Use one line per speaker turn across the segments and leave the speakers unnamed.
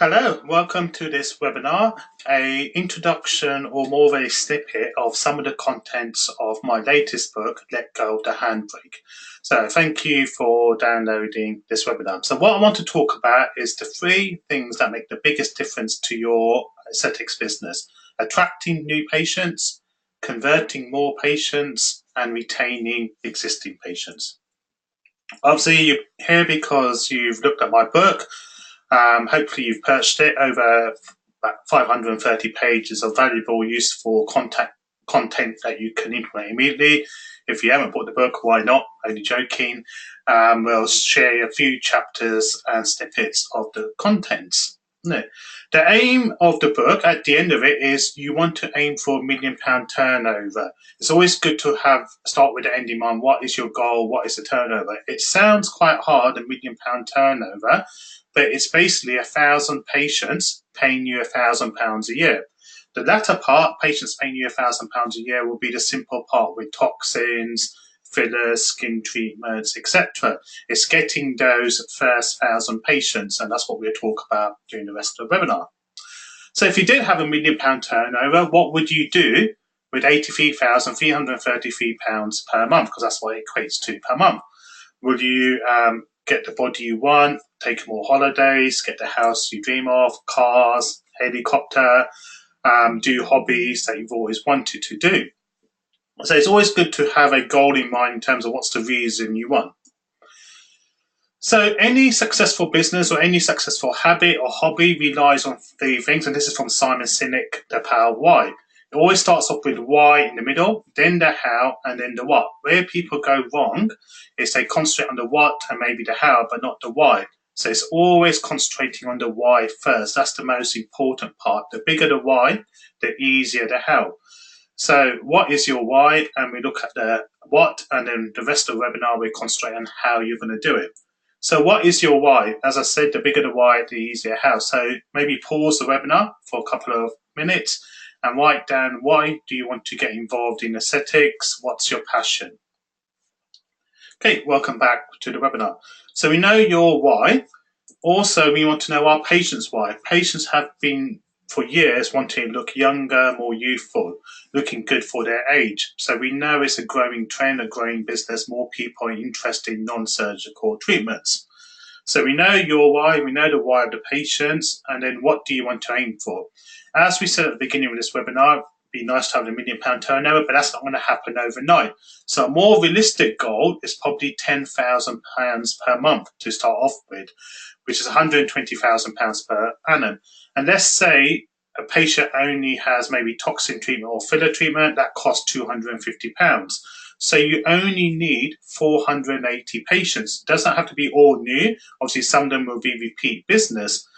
Hello, welcome to this webinar, a introduction or more of a snippet of some of the contents of my latest book, Let Go of the Handbrake. So thank you for downloading this webinar. So what I want to talk about is the three things that make the biggest difference to your aesthetics business: attracting new patients, converting more patients, and retaining existing patients. Obviously, you're here because you've looked at my book. Hopefully you've purchased it. Over about 530 pages of valuable, useful content that you can implement immediately. If you haven't bought the book, why not? Only joking. We'll share a few chapters and snippets of the contents. No. The aim of the book at the end of it is you want to aim for £1 million turnover. It's always good to start with the end in mind. What is your goal? What is the turnover? It sounds quite hard, £1 million turnover, but it's basically 1,000 patients paying you £1,000 a year. The latter part, patients paying you £1,000 a year, will be the simple part with toxins, fillers, skin treatments, etc. It's getting those first 1,000 patients, and that's what we'll talk about during the rest of the webinar. So if you did have £1 million turnover, what would you do with £83,333 per month? Because that's what it equates to per month. Would you get the body you want, take more holidays, get the house you dream of, cars, helicopter, do hobbies that you've always wanted to do? So it's always good to have a goal in mind in terms of what's the reason you want. So any successful business or any successful habit or hobby relies on three things, and this is from Simon Sinek, The Power of Why. It always starts off with why in the middle, then the how, and then the what. Where people go wrong is they concentrate on the what and maybe the how, but not the why. So it's always concentrating on the why first. That's the most important part. The bigger the why, the easier the how. So what is your why? And we look at the what, and then the rest of the webinar we concentrate on how you're going to do it. So what is your why? As I said, the bigger the why, the easier how. So maybe pause the webinar for a couple of minutes and write down, why do you want to get involved in aesthetics? What's your passion? Okay, welcome back to the webinar. So we know your why. Also, we want to know our patients' why. Patients have been for years wanting to look younger, more youthful, looking good for their age. So we know it's a growing trend, a growing business. More people are interested in non-surgical treatments. So we know your why, we know the why of the patients, and then what do you want to aim for? As we said at the beginning of this webinar, it'd be nice to have £1 million turnover, but that's not going to happen overnight. So a more realistic goal is probably £10,000 per month to start off with, which is £120,000 per annum. And let's say a patient only has maybe toxin treatment or filler treatment, that costs £250. So you only need 480 patients. It doesn't have to be all new. Obviously, some of them will be repeat business.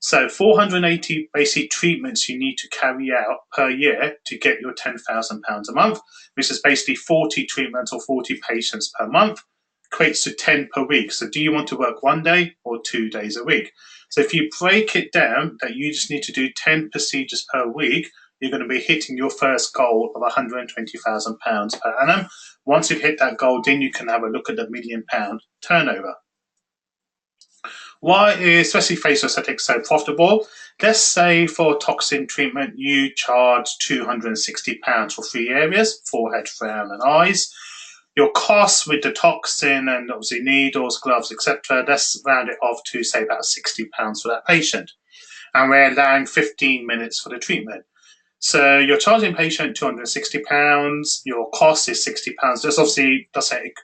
So 480 basic treatments you need to carry out per year to get your £10,000 a month, which is basically 40 treatments or 40 patients per month, equates to 10 per week. So do you want to work 1 day or 2 days a week? So if you break it down that you just need to do 10 procedures per week, you're going to be hitting your first goal of £120,000 per annum. Once you've hit that goal, then you can have a look at the £1 million turnover. Why is especially facial aesthetics so profitable? Let's say for toxin treatment, you charge £260 for 3 areas: forehead, frown, and eyes. Your costs with the toxin and obviously needles, gloves, etc., let's round it off to say about £60 for that patient. And we're allowing 15 minutes for the treatment. So you're charging patient £260, your cost is £60. This obviously doesn't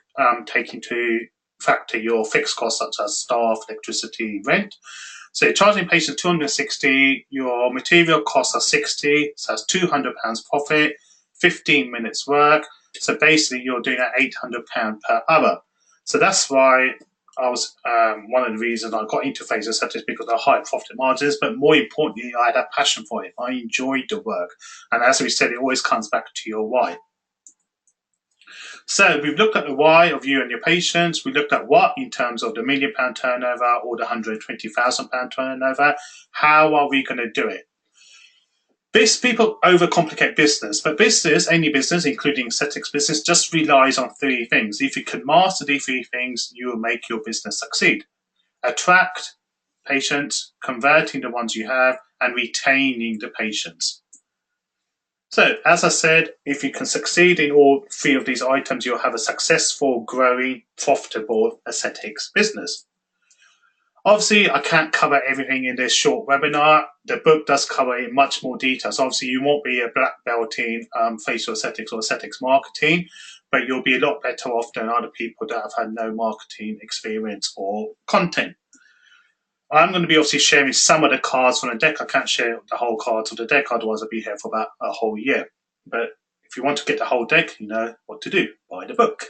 take into factor your fixed costs such as staff, electricity, rent. So you're charging patient £260, your material costs are £60, so that's £200 profit, 15 minutes work. So basically you're doing at £800 per hour. So that's why I was one of the reasons I got into facial aesthetics, because of high profit margins, but more importantly, I had a passion for it. I enjoyed the work. And as we said, it always comes back to your why. So we've looked at the why of you and your patients. We looked at what in terms of the £1 million turnover or the £120,000 turnover. How are we going to do it? People overcomplicate business, but business, any business, including aesthetics business, just relies on 3 things. If you can master these 3 things, you will make your business succeed. Attract, patients, converting the ones you have, and retaining the patients. So, as I said, if you can succeed in all three of these items, you'll have a successful, growing, profitable aesthetics business. Obviously, I can't cover everything in this short webinar. The book does cover in much more detail. So obviously, you won't be a black belt in facial aesthetics or aesthetics marketing, but you'll be a lot better off than other people that have had no marketing experience or content. I'm going to be obviously sharing some of the cards from the deck. I can't share the whole cards of the deck, otherwise I'll be here for about a whole year. But if you want to get the whole deck, you know what to do. Buy the book.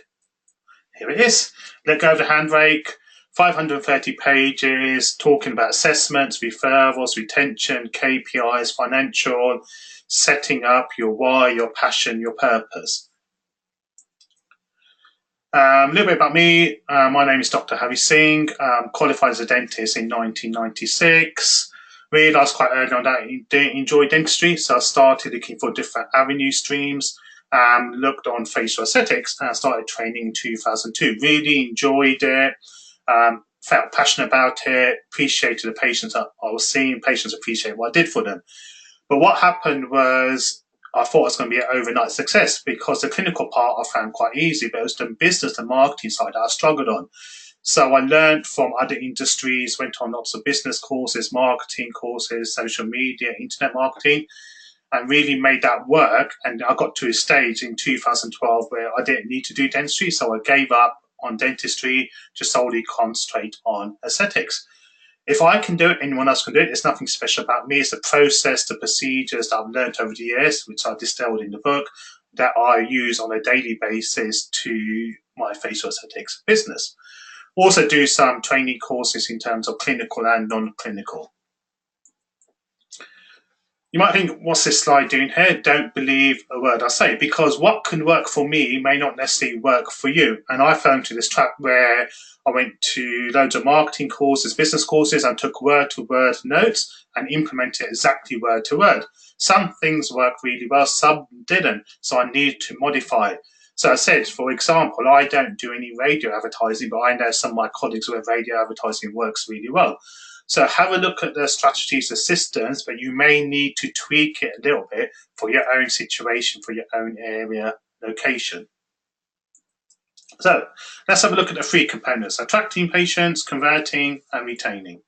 Here it is. Let go of the handbrake. 530 pages, talking about assessments, referrals, retention, KPIs, financial, setting up your why, your passion, your purpose. A little bit about me. My name is Dr. Harry Singh, qualified as a dentist in 1996. Realised quite early on that I enjoy dentistry, so I started looking for different avenue streams. Looked on facial aesthetics and started training in 2002. Really enjoyed it. Felt passionate about it, appreciated the patients I was seeing, patients appreciate what I did for them. But what happened was I thought it was going to be an overnight success because the clinical part I found quite easy, but it was the business and marketing side that I struggled on. So I learned from other industries, went on lots of business courses, marketing courses, social media, internet marketing, and really made that work. And I got to a stage in 2012 where I didn't need to do dentistry, so I gave up on dentistry to solely concentrate on aesthetics. If I can do it, anyone else can do it. There's nothing special about me. It's the process, the procedures that I've learned over the years, which I distilled in the book, that I use on a daily basis to my facial aesthetics business. Also do some training courses in terms of clinical and non-clinical. You might think, what's this slide doing here? Don't believe a word I say, because what can work for me may not necessarily work for you. And I fell into this trap where I went to loads of marketing courses, business courses, and took word-to-word notes and implemented exactly word to word. Some things worked really well, some didn't, so I needed to modify. So I said, for example, I don't do any radio advertising, but I know some of my colleagues where radio advertising works really well. So have a look at the strategies, the systems, but you may need to tweak it a little bit for your own situation, for your own area, location. So let's have a look at the three components: attracting patients, converting, and retaining.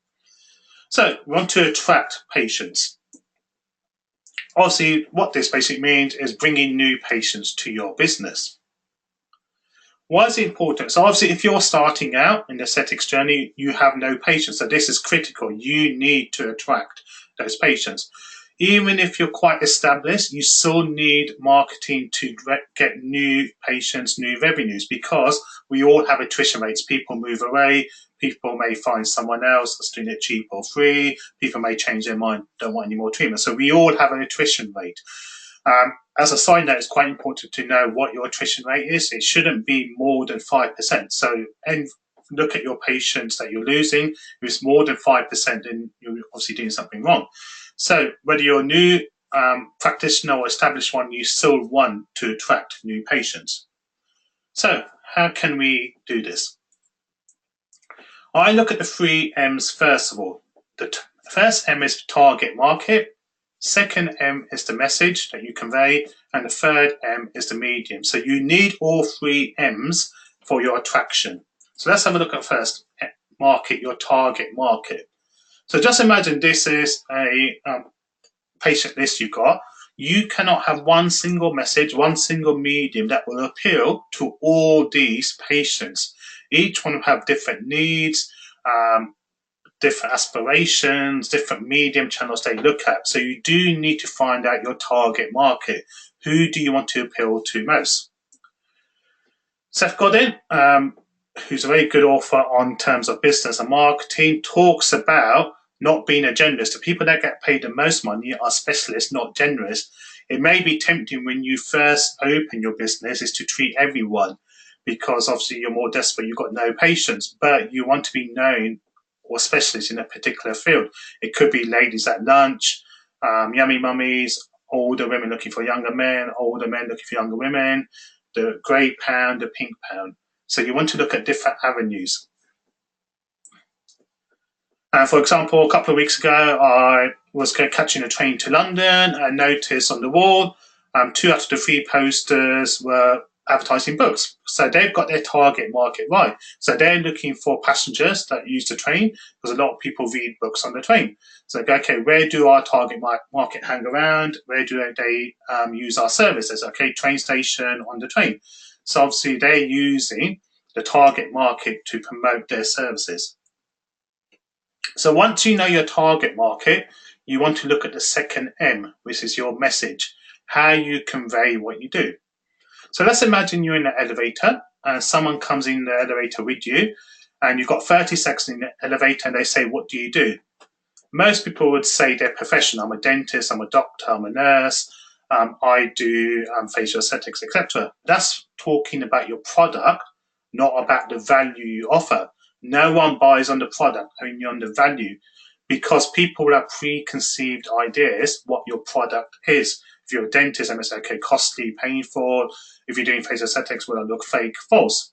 So we want to attract patients. Obviously, what this basically means is bringing new patients to your business. Why is it important? So obviously, if you're starting out in the aesthetics journey, you have no patients. So this is critical. You need to attract those patients. Even if you're quite established, you still need marketing to get new patients, new revenues, because we all have attrition rates. People move away. People may find someone else that's doing it cheap or free. People may change their mind, don't want any more treatment. So we all have an attrition rate. As a side note, it's quite important to know what your attrition rate is. It shouldn't be more than 5%. So, and look at your patients that you're losing. If it's more than 5%, then you're obviously doing something wrong. So, whether you're a new practitioner or established one, you still want to attract new patients. So, how can we do this? I look at the three M's first of all. The first M is target market. Second M is the message that you convey, and the third M is the medium. So you need all three M's for your attraction. So let's have a look at first market, your target market. So just imagine this is a patient list you've got. You cannot have one single message, one single medium that will appeal to all these patients. Each one will have different needs, different aspirations, different medium channels they look at. So you do need to find out your target market. Who do you want to appeal to most? Seth Godin, who's a very good author on terms of business and marketing, talks about not being a generalist. The people that get paid the most money are specialists, not generalists. It may be tempting when you first open your business is to treat everyone, because obviously you're more desperate, you've got no patience, but you want to be known or specialists in a particular field. It could be ladies at lunch, yummy mummies, older women looking for younger men, older men looking for younger women, the grey pound, the pink pound. So you want to look at different avenues. For example, a couple of weeks ago, I was catching a train to London and noticed on the wall, 2 out of the 3 posters were advertising books. So they've got their target market right. So they're looking for passengers that use the train because a lot of people read books on the train. So go, okay, where do our target market hang around? Where do they use our services? Okay, train station, on the train. So obviously they're using the target market to promote their services. So once you know your target market, you want to look at the second M, which is your message, how you convey what you do. So let's imagine you're in an elevator and someone comes in the elevator with you and you've got 30 seconds in the elevator and they say, what do you do? Most people would say their profession. I'm a dentist, I'm a doctor, I'm a nurse, I do facial aesthetics, etc. That's talking about your product, not about the value you offer. No one buys on the product, only on the value, because people have preconceived ideas what your product is. If you're a dentist, they may say, okay, costly, painful. If you're doing facial aesthetics, will it look fake, false?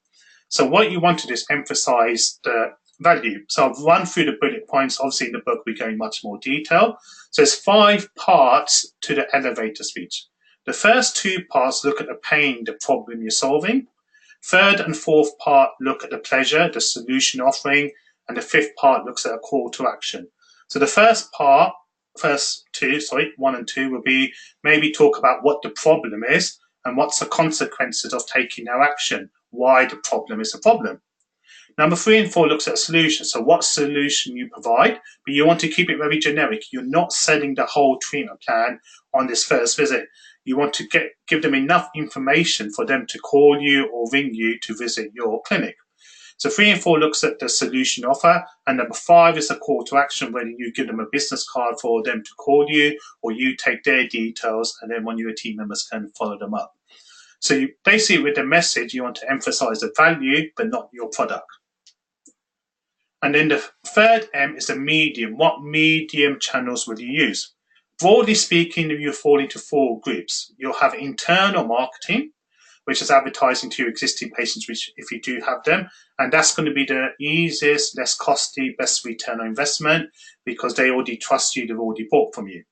So what you want to do is emphasize the value. So I've run through the bullet points. Obviously, in the book, we go in much more detail. So there's 5 parts to the elevator speech. The first 2 parts look at the pain, the problem you're solving. Third and fourth part look at the pleasure, the solution offering, and the 5th part looks at a call to action. So the first 1 and 2 will be maybe talk about what the problem is and what's the consequences of taking no action, why the problem is a problem. Number 3 and 4 looks at a solution. So what solution you provide, but you want to keep it very generic. You're not selling the whole treatment plan on this first visit. You want to give them enough information for them to call you or ring you to visit your clinic. So 3 and 4 looks at the solution offer, and number 5 is a call to action, whether you give them a business card for them to call you, or you take their details, and then one of your team members can follow them up. So you basically, with the message, you want to emphasize the value, but not your product. And then the third M is the medium. What medium channels will you use? Broadly speaking, you fall into 4 groups. You'll have internal marketing, which is advertising to your existing patients, which if you do have them, and that's going to be the easiest, less costly, best return on investment because they already trust you, they've already bought from you.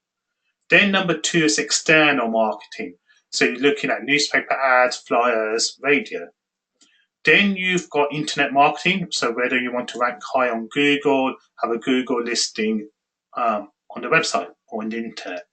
Then number 2 is external marketing. So you're looking at newspaper ads, flyers, radio. Then you've got internet marketing. So whether you want to rank high on Google, have a Google listing on the website or on the internet.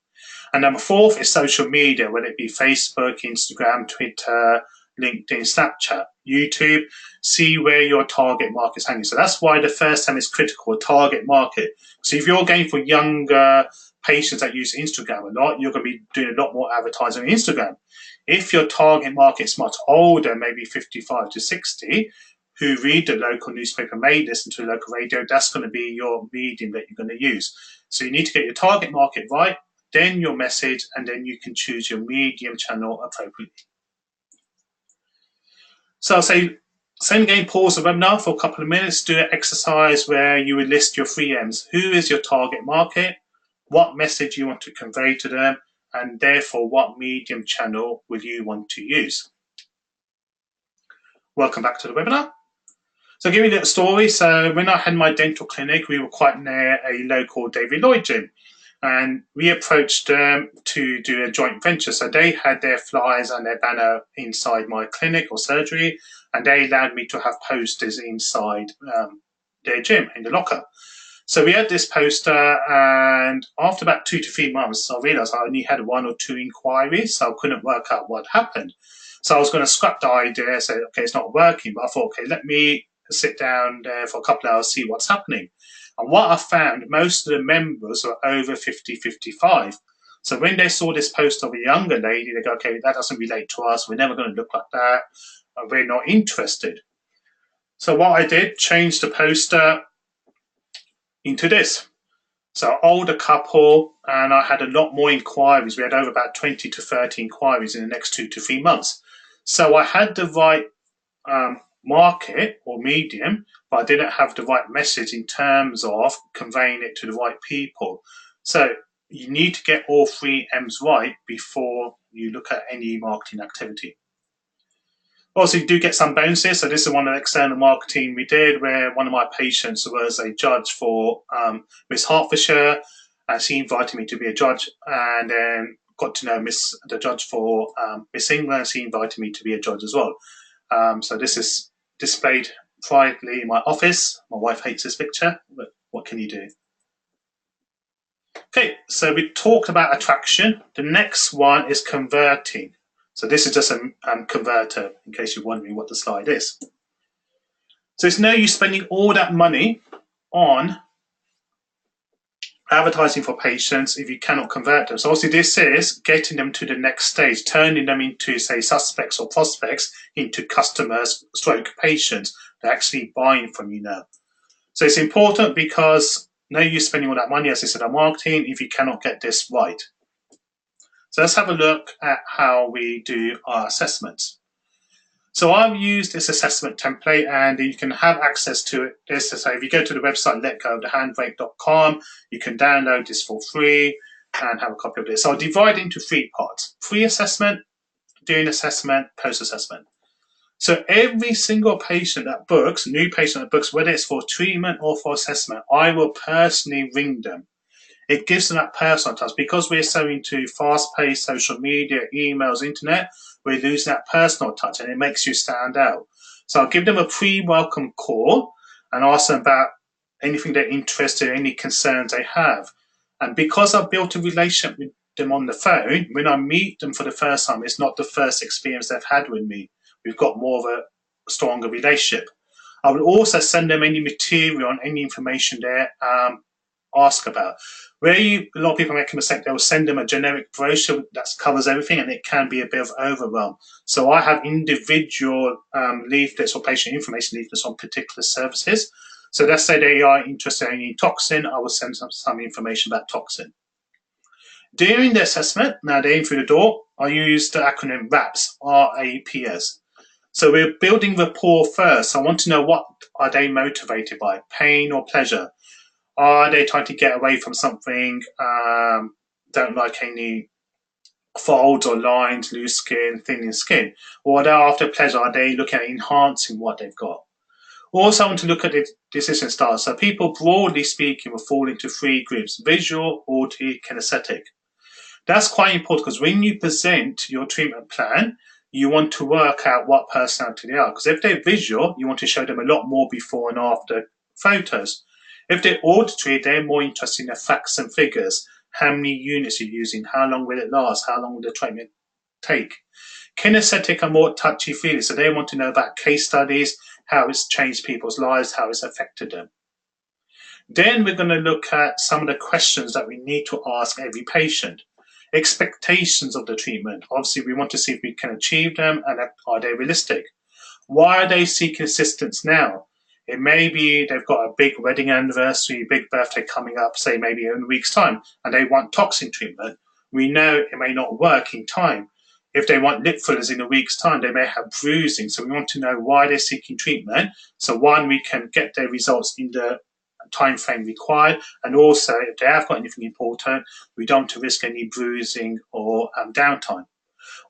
And number 4 is social media, whether it be Facebook, Instagram, Twitter, LinkedIn, Snapchat, YouTube. See where your target market is hanging. So that's why the first time is critical, target market. So if you're going for younger patients that use Instagram a lot, you're going to be doing a lot more advertising on Instagram. If your target market is much older, maybe 55 to 60, who read the local newspaper, may listen to the local radio, that's going to be your medium that you're going to use. So you need to get your target market right, then your message, and then you can choose your medium channel appropriately. So I'll say, same again, pause the webinar for a couple of minutes, do an exercise where you would list your 3 M's. Who is your target market? What message you want to convey to them? And therefore, what medium channel will you want to use? Welcome back to the webinar. So I'll give you a little story. So when I had my dental clinic, we were quite near a local David Lloyd gym. And we approached them to do a joint venture. So they had their flyers and their banner inside my clinic or surgery, and they allowed me to have posters inside their gym in the locker. So we had this poster, and after about 2 to 3 months, I realized I only had 1 or 2 inquiries, so I couldn't work out what happened. So I was going to scrap the idea, say, okay, it's not working, but I thought, okay, let me sit down there for a couple of hours, see what's happening. And what I found, most of the members were over 50, 55. So when they saw this post of a younger lady, they go, okay, that doesn't relate to us. We're never going to look like that. We're not interested. So what I did, changed the poster into this. So older couple, and I had a lot more inquiries. We had over about 20 to 30 inquiries in the next 2 to 3 months. So I had the right market or medium, but I didn't have the right message in terms of conveying it to the right people. So you need to get all 3 M's right before you look at any marketing activity. Also, you do get some bonuses. So this is one of the external marketing we did, where one of my patients was a judge for Miss Hertfordshire, and she invited me to be a judge, and then got to know the judge for Miss England. She invited me to be a judge as well. So this is displayed privately in my office. My wife hates this picture, but what can you do? Okay, so we talked about attraction. The next one is converting. So this is just a converter, in case you're wondering what the slide is. So it's no use spending all that money on advertising for patients if you cannot convert them. So obviously this is getting them to the next stage, turning them into, say, suspects or prospects into customers stroke patients. They're actually buying from you now. So it's important because no use spending all that money, as I said, on marketing if you cannot get this right. So let's have a look at how we do our assessments. So I've used this assessment template, and you can have access to it. This is, so if you go to the website letgoofthehandbrake.com, you can download this for free and have a copy of this. So I'll divide it into 3 parts: pre-assessment, during assessment, post-assessment. So every single patient that books, new patient that books, whether it's for treatment or for assessment, I will personally ring them. It gives them that personal touch. Because we're so into fast-paced social media, emails, internet, we're losing that personal touch, and it makes you stand out. So I'll give them a pre-welcome call and ask them about anything they're interested in, any concerns they have. And because I've built a relationship with them on the phone, when I meet them for the first time, it's not the first experience they've had with me. We've got more of a stronger relationship. I will also send them any material and any information they ask about. A lot of people make a mistake, they will send them a generic brochure that covers everything, and it can be a bit of overwhelm. So I have individual leaflets or patient information leaflets on particular services. So let's say they are interested in toxin, I will send them some information about toxin. During the assessment, now they're in through the door, I use the acronym RAPS, R-A-P-S. So we're building rapport first. I want to know, what are they motivated by, pain or pleasure? Are they trying to get away from something, don't like any folds or lines, loose skin, thinning skin? Or are they after pleasure? Are they looking at enhancing what they've got? Also, I want to look at the decision styles. So people, broadly speaking, will fall into 3 groups: visual, auditory, kinesthetic. That's quite important, because when you present your treatment plan, you want to work out what personality they are. Because if they're visual, you want to show them a lot more before and after photos. If they're auditory, they're more interested in the facts and figures. How many units you're using, how long will it last, how long will the treatment take. Kinesthetic are more touchy-feely, so they want to know about case studies, how it's changed people's lives, how it's affected them. Then we're going to look at some of the questions that we need to ask every patient. Expectations of the treatment. Obviously, we want to see if we can achieve them, and are they realistic. Why are they seeking assistance now? It may be they've got a big wedding anniversary, big birthday coming up, say maybe in a week's time, and they want toxin treatment. We know it may not work in time. If they want lip fillers in a week's time, they may have bruising. So we want to know why they're seeking treatment. So one, we can get their results in the time frame required, and also if they have got anything important, we don't want to risk any bruising or downtime.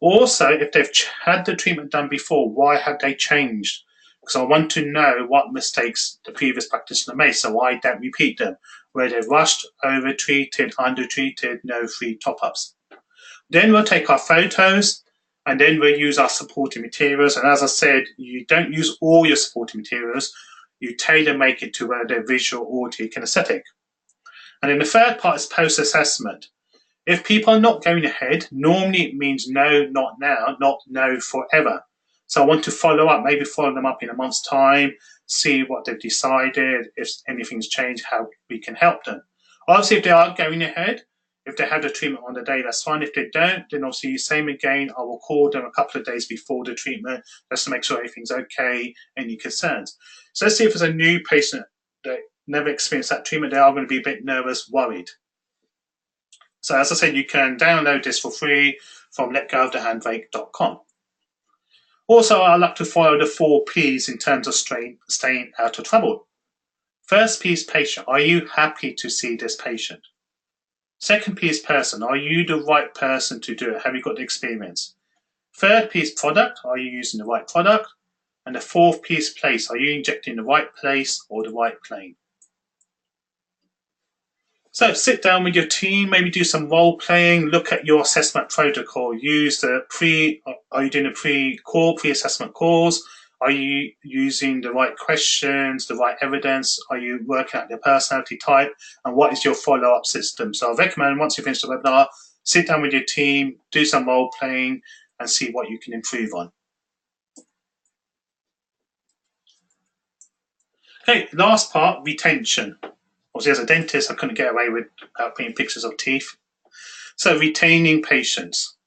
Also, if they've had the treatment done before, why have they changed? Because I want to know what mistakes the previous practitioner made, so I don't repeat them, where they've rushed, over-treated, under-treated, no free top-ups. Then we'll take our photos, and then we'll use our supporting materials. And as I said, you don't use all your supporting materials. You tailor-make it to whether they're visual, auditory, kinesthetic. And then the third part is post-assessment. If people are not going ahead, normally it means no, not now, not no forever. So I want to follow up, maybe follow them up in a month's time, see what they've decided, if anything's changed, how we can help them. Obviously, if they are going ahead, if they have the treatment on the day, that's fine. If they don't, then obviously same again, I will call them a couple of days before the treatment just to make sure everything's okay, any concerns. So let's see if there's a new patient that never experienced that treatment, they are going to be a bit nervous, worried. So as I said, you can download this for free from letgoofthehandbrake.com. Also, I like to follow the 4 Ps in terms of staying out of trouble. First P is patient. Are you happy to see this patient? Second P is person. Are you the right person to do it? Have you got the experience? Third piece, product. Are you using the right product? And the fourth piece, place. Are you injecting the right place or the right plane? So sit down with your team, maybe do some role playing, look at your assessment protocol, use the are you doing a pre-assessment calls? Are you using the right questions, the right evidence? Are you working out your personality type? And what is your follow-up system? So I recommend once you finish the webinar, sit down with your team, do some role playing and see what you can improve on. Okay, last part, retention. Obviously, as a dentist, I couldn't get away without putting pictures of teeth. So retaining patients.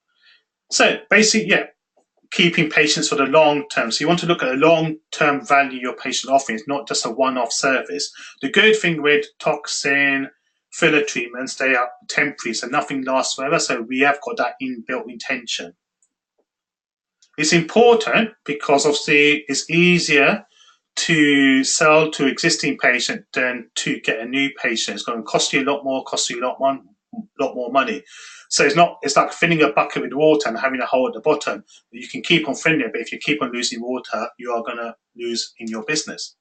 So basically, yeah, keeping patients for the long term. So you want to look at the long-term value your patient offering. It's not just a one-off service. The good thing with toxin, filler treatments, they are temporary, so nothing lasts forever. So we have got that inbuilt retention. It's important because obviously it's easier to sell to existing patient than to get a new patient. It's going to cost you a lot more, lot more money. So it's like filling a bucket with water and having a hole at the bottom. You can keep on filling it, but if you keep on losing water, you are going to lose in your business.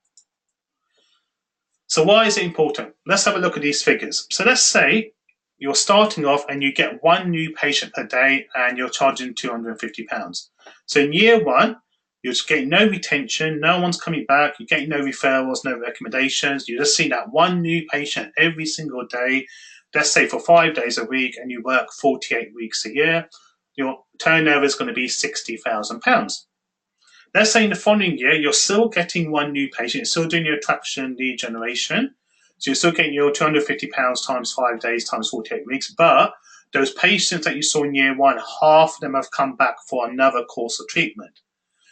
So why is it important? Let's have a look at these figures. So let's say you're starting off and you get one new patient per day and you're charging £250. So in year one, you're just getting no retention, no one's coming back, you're getting no referrals, no recommendations, you're just seeing that one new patient every single day, let's say for 5 days a week, and you work 48 weeks a year, your turnover is going to be £60,000. Let's say in the following year, you're still getting one new patient, you're still doing your attraction lead generation, so you're still getting your £250 times 5 days times 48 weeks, but those patients that you saw in year one, half of them have come back for another course of treatment.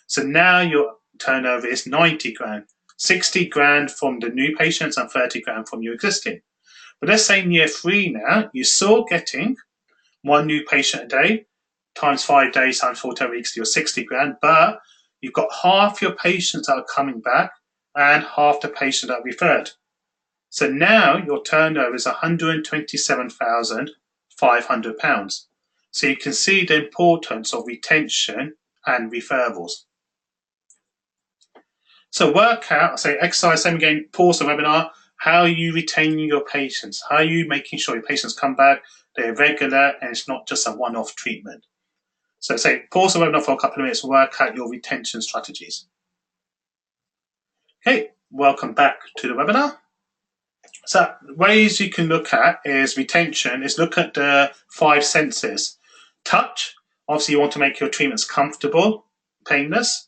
So now your turnover is 90 grand, 60 grand from the new patients and 30 grand from your existing. But let's say in year three now, you're still getting one new patient a day, times 5 days, times 48 weeks, you're 60 grand, but you've got half your patients that are coming back and half the patients that are referred. So now your turnover is £127,500. So you can see the importance of retention and referrals. So work out, say exercise, same again, pause the webinar. How are you retaining your patients? How are you making sure your patients come back, they're regular, and it's not just a one-off treatment? So say pause the webinar for a couple of minutes, work out your retention strategies. Okay, welcome back to the webinar. So ways you can look at is retention, is look at the 5 senses. Touch, obviously you want to make your treatments comfortable, painless.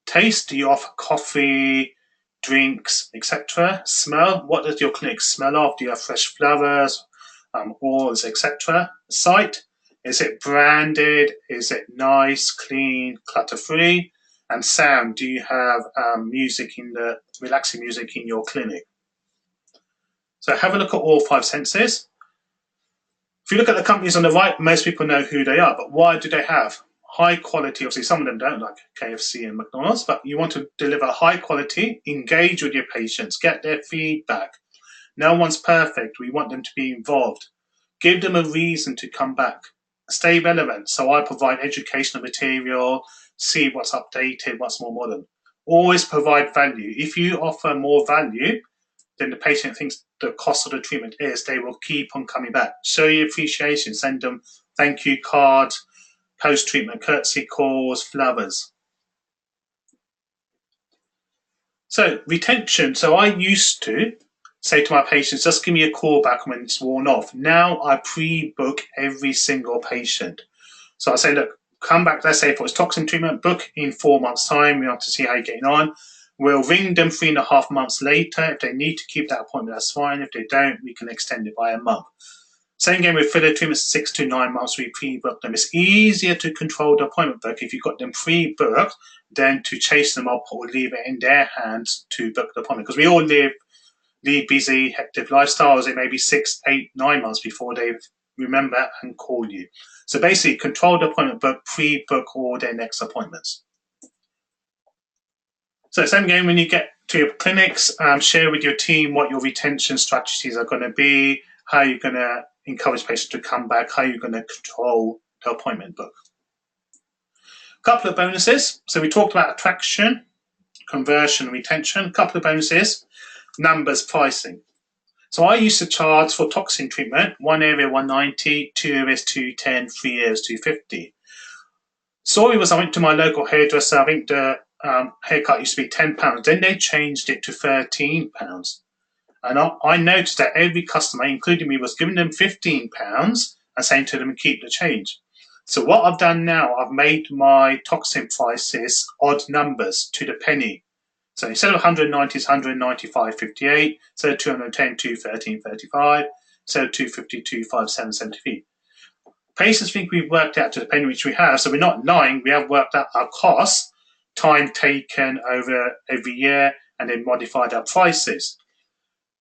Taste, do you offer coffee, drinks, etc.? Smell, what does your clinic smell of? Do you have fresh flowers, oils, etc.? Sight, is it branded? Is it nice, clean, clutter-free? And sound, do you have relaxing music in your clinic? So have a look at all 5 senses. If you look at the companies on the right, most people know who they are, but why do they have high quality? Obviously, some of them don't, like KFC and McDonald's, but you want to deliver high quality, engage with your patients, get their feedback. No one's perfect. We want them to be involved. Give them a reason to come back. Stay relevant. So I provide educational material, see what's updated, what's more modern. Always provide value. If you offer more value, then the patient thinks the cost of the treatment is, they will keep on coming back. Show your appreciation, send them thank you cards, post-treatment courtesy calls, flowers. So retention. So I used to say to my patients, just give me a call back when it's worn off. Now I pre-book every single patient. So I say, look, come back, let's say if it was toxin treatment, book in 4 months' time. We have to see how you're getting on. We'll ring them 3.5 months later. If they need to keep that appointment, that's fine. If they don't, we can extend it by a month. Same game with filler treatments, 6 to 9 months, we pre-book them. It's easier to control the appointment book if you've got them pre-booked than to chase them up or leave it in their hands to book the appointment. Because we all lead busy, hectic lifestyles. It may be 6, 8, 9 months before they remember and call you. So basically, control the appointment book, pre-book all their next appointments. So same again, when you get to your clinics, share with your team what your retention strategies are going to be, how you're going to encourage patients to come back, how you're going to control the appointment book. Couple of bonuses. So we talked about attraction, conversion, retention. Couple of bonuses. Numbers, pricing. So I used to charge for toxin treatment, one area 190, two areas 210, three areas 250. Story was I went to my local hairdresser. I think the haircut used to be £10. Then they changed it to £13. And I noticed that every customer, including me, was giving them £15 and saying to them, keep the change. So what I've done now, I've made my toxin prices odd numbers to the penny. So instead of 190, it's 195.58. Instead of 210, 213.35. Instead of 250, 257.73. Patients think we've worked out to the penny, which we have. So we're not lying. We have worked out our costs, time taken over every year, and then modified our prices.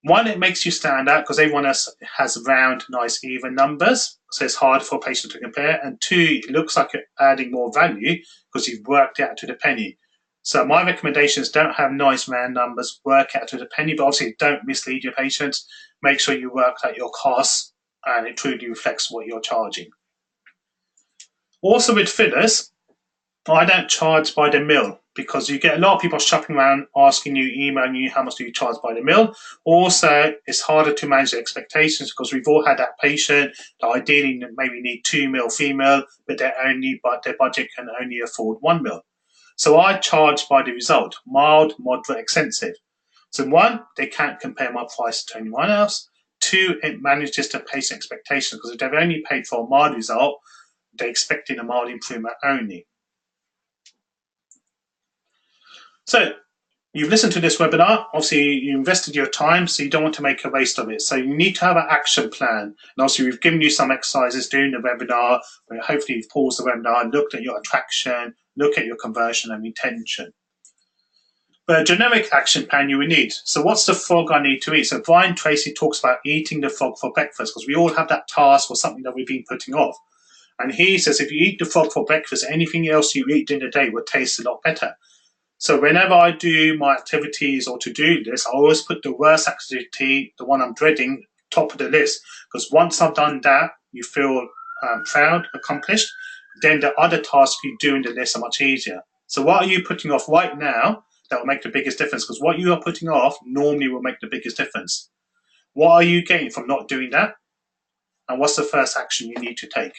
One, it makes you stand out because everyone else has round, nice, even numbers. So it's hard for a patient to compare. And two, it looks like you're adding more value because you've worked out to the penny. So my recommendations, don't have nice round numbers, work out to the penny, but obviously don't mislead your patients. Make sure you work out your costs and it truly reflects what you're charging. Also with fillers, I don't charge by the mil because you get a lot of people shopping around asking you, emailing you, how much do you charge by the mil? Also, it's harder to manage the expectations because we've all had that patient that ideally maybe need 2 mil, 3 mil, but their budget can only afford 1 mil. So I charge by the result, mild, moderate, extensive. So one, they can't compare my price to anyone else. Two, it manages the patient expectations because if they've only paid for a mild result, they're expecting a mild improvement only. So you've listened to this webinar. Obviously, you invested your time, so you don't want to make a waste of it. So you need to have an action plan. And obviously, we've given you some exercises during the webinar, where hopefully you've paused the webinar, looked at your attraction, look at your conversion and retention. But a generic action plan you would need. So what's the frog I need to eat? So Brian Tracy talks about eating the frog for breakfast because we all have that task or something that we've been putting off. And he says if you eat the frog for breakfast, anything else you eat during the day will taste a lot better. So whenever I do my activities or to-do list, I always put the worst activity, the one I'm dreading, top of the list. Because once I've done that, you feel proud, accomplished. Then the other tasks you do in the list are much easier. So what are you putting off right now that will make the biggest difference? Because what you are putting off normally will make the biggest difference. What are you getting from not doing that? And what's the first action you need to take?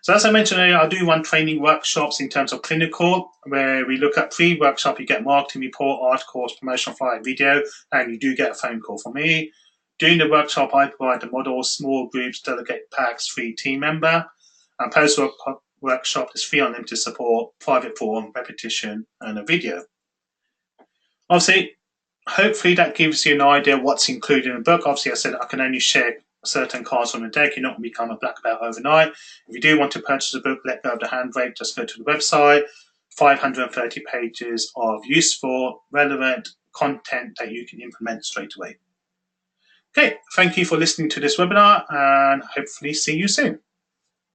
So as I mentioned earlier, I do run training workshops in terms of clinical, where we look at pre-workshop, you get marketing report, articles, promotional flyer, video, and you do get a phone call from me. During the workshop, I provide the model, small groups, delegate packs, free team member. And post-workshop is free unlimited support, private forum, repetition, and a video. Obviously, hopefully that gives you an idea of what's included in the book. Obviously, I said I can only share certain cards on the deck. You're not going to become a black belt overnight. If you do want to purchase a book, let go of the handbrake, just go to the website. 530 pages of useful, relevant content that you can implement straight away. Okay, thank you for listening to this webinar and hopefully see you soon.